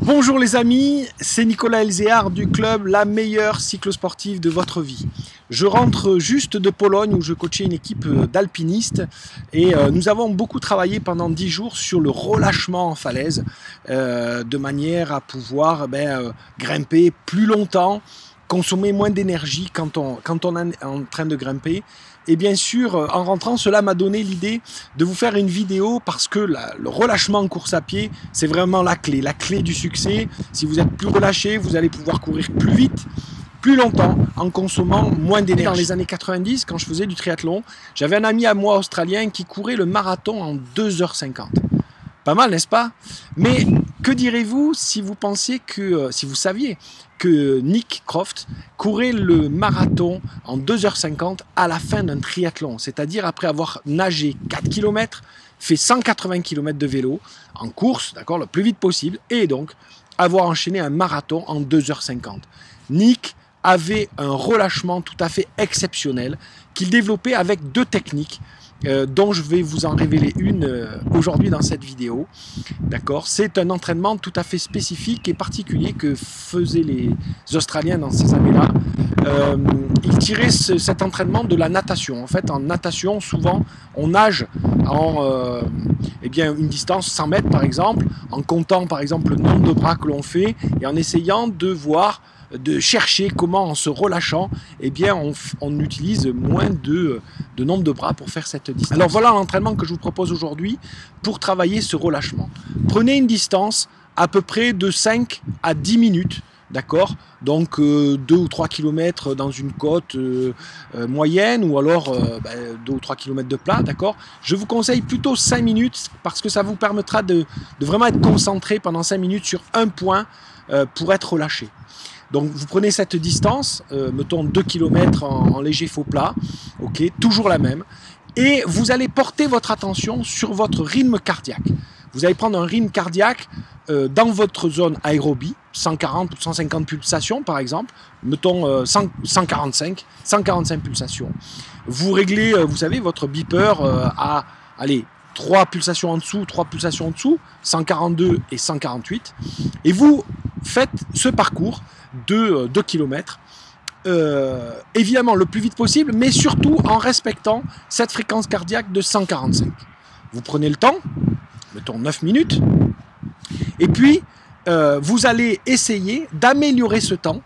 Bonjour les amis, c'est Nicolas Elzéar du club La Meilleure Cyclosportive de votre vie. Je rentre juste de Pologne où je coachais une équipe d'alpinistes et nous avons beaucoup travaillé pendant 10 jours sur le relâchement en falaise de manière à pouvoir grimper plus longtemps, consommer moins d'énergie quand on est en train de grimper. Et bien sûr, en rentrant, cela m'a donné l'idée de vous faire une vidéo parce que le relâchement en course à pied, c'est vraiment la clé du succès. Si vous êtes plus relâché, vous allez pouvoir courir plus vite, plus longtemps, en consommant moins d'énergie. Dans les années 90, quand je faisais du triathlon, j'avais un ami à moi australien qui courait le marathon en 2h50. Pas mal, n'est-ce pas? Mais que direz-vous si vous pensiez que, si vous saviez que Nick Croft courait le marathon en 2h50 à la fin d'un triathlon, c'est-à-dire après avoir nagé 4 km, fait 180 km de vélo en course, d'accord, le plus vite possible, et donc avoir enchaîné un marathon en 2h50. Nick avait un relâchement tout à fait exceptionnel qu'il développait avec deux techniques dont je vais vous en révéler une aujourd'hui dans cette vidéo. D'accord, c'est un entraînement tout à fait spécifique et particulier que faisaient les Australiens dans ces années-là. Ils tiraient cet entraînement de la natation. En fait, en natation, souvent, on nage en une distance 100 mètres par exemple, en comptant par exemple le nombre de bras que l'on fait et en essayant de chercher comment en se relâchant, on utilise moins de nombre de bras pour faire cette distance. Alors voilà l'entraînement que je vous propose aujourd'hui pour travailler ce relâchement. Prenez une distance à peu près de 5 à 10 minutes, d'accord? Donc 2 ou 3 km dans une côte moyenne ou alors 2 ou 3 km de plat, d'accord? Je vous conseille plutôt 5 minutes parce que ça vous permettra de vraiment être concentré pendant 5 minutes sur un point pour être relâché. Donc vous prenez cette distance, mettons 2 km en léger faux plat, ok, toujours la même, et vous allez porter votre attention sur votre rythme cardiaque. Vous allez prendre un rythme cardiaque dans votre zone aérobie, 140 ou 150 pulsations par exemple, mettons 145 pulsations. Vous réglez, vous savez, votre beeper à, allez, 3 pulsations en dessous, 3 pulsations en dessous, 142 et 148, et vous faites ce parcours de 2 km, évidemment le plus vite possible, mais surtout en respectant cette fréquence cardiaque de 145. Vous prenez le temps, mettons 9 minutes, et puis vous allez essayer d'améliorer ce temps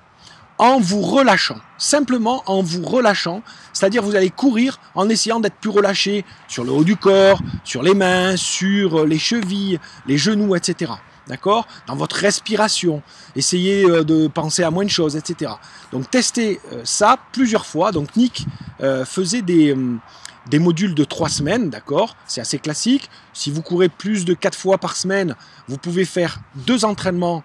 en vous relâchant, simplement en vous relâchant, c'est-à-dire vous allez courir en essayant d'être plus relâché sur le haut du corps, sur les mains, sur les chevilles, les genoux, etc. D'accord? Dans votre respiration, essayez de penser à moins de choses, etc. Donc testez ça plusieurs fois. Donc Nick faisait des modules de 3 semaines, d'accord? C'est assez classique. Si vous courez plus de 4 fois par semaine, vous pouvez faire 2 entraînements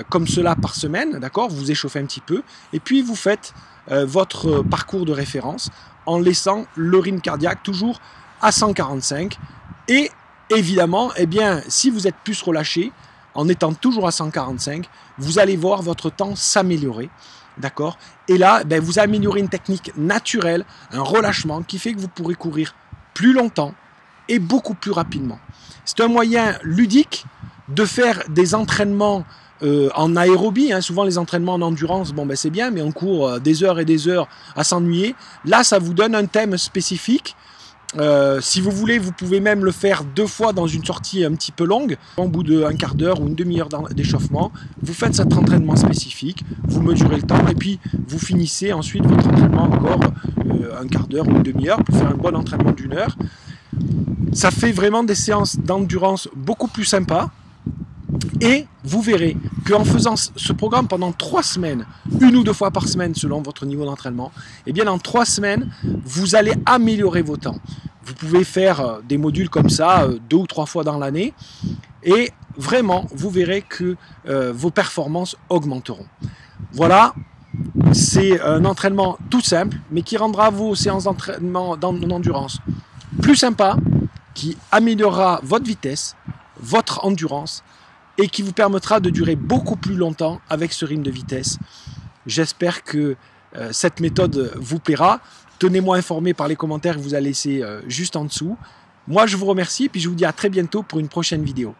comme cela par semaine, d'accord? Vous échauffez un petit peu et puis vous faites votre parcours de référence en laissant le rythme cardiaque toujours à 145 et évidemment, si vous êtes plus relâché, en étant toujours à 145, vous allez voir votre temps s'améliorer, d'accord? Et là, vous améliorez une technique naturelle, un relâchement qui fait que vous pourrez courir plus longtemps et beaucoup plus rapidement. C'est un moyen ludique de faire des entraînements en aérobie, hein. Souvent les entraînements en endurance, c'est bien, mais on court des heures et des heures à s'ennuyer. Là, ça vous donne un thème spécifique. Si vous voulez, vous pouvez même le faire 2 fois dans une sortie un petit peu longue. Au bout d'un quart d'heure ou une demi-heure d'échauffement, vous faites cet entraînement spécifique, vous mesurez le temps et puis vous finissez ensuite votre entraînement encore un quart d'heure ou une demi-heure pour faire un bon entraînement d'1 heure. Ça fait vraiment des séances d'endurance beaucoup plus sympas. Et vous verrez qu'en faisant ce programme pendant 3 semaines, 1 ou 2 fois par semaine selon votre niveau d'entraînement, en 3 semaines, vous allez améliorer vos temps. Vous pouvez faire des modules comme ça 2 ou 3 fois dans l'année et vraiment, vous verrez que vos performances augmenteront. Voilà, c'est un entraînement tout simple, mais qui rendra vos séances d'entraînement d'endurance plus sympas, qui améliorera votre vitesse, votre endurance, et qui vous permettra de durer beaucoup plus longtemps avec ce rythme de vitesse. J'espère que cette méthode vous plaira. Tenez-moi informé par les commentaires que vous allez laisser juste en dessous. Moi, je vous remercie et puis je vous dis à très bientôt pour une prochaine vidéo.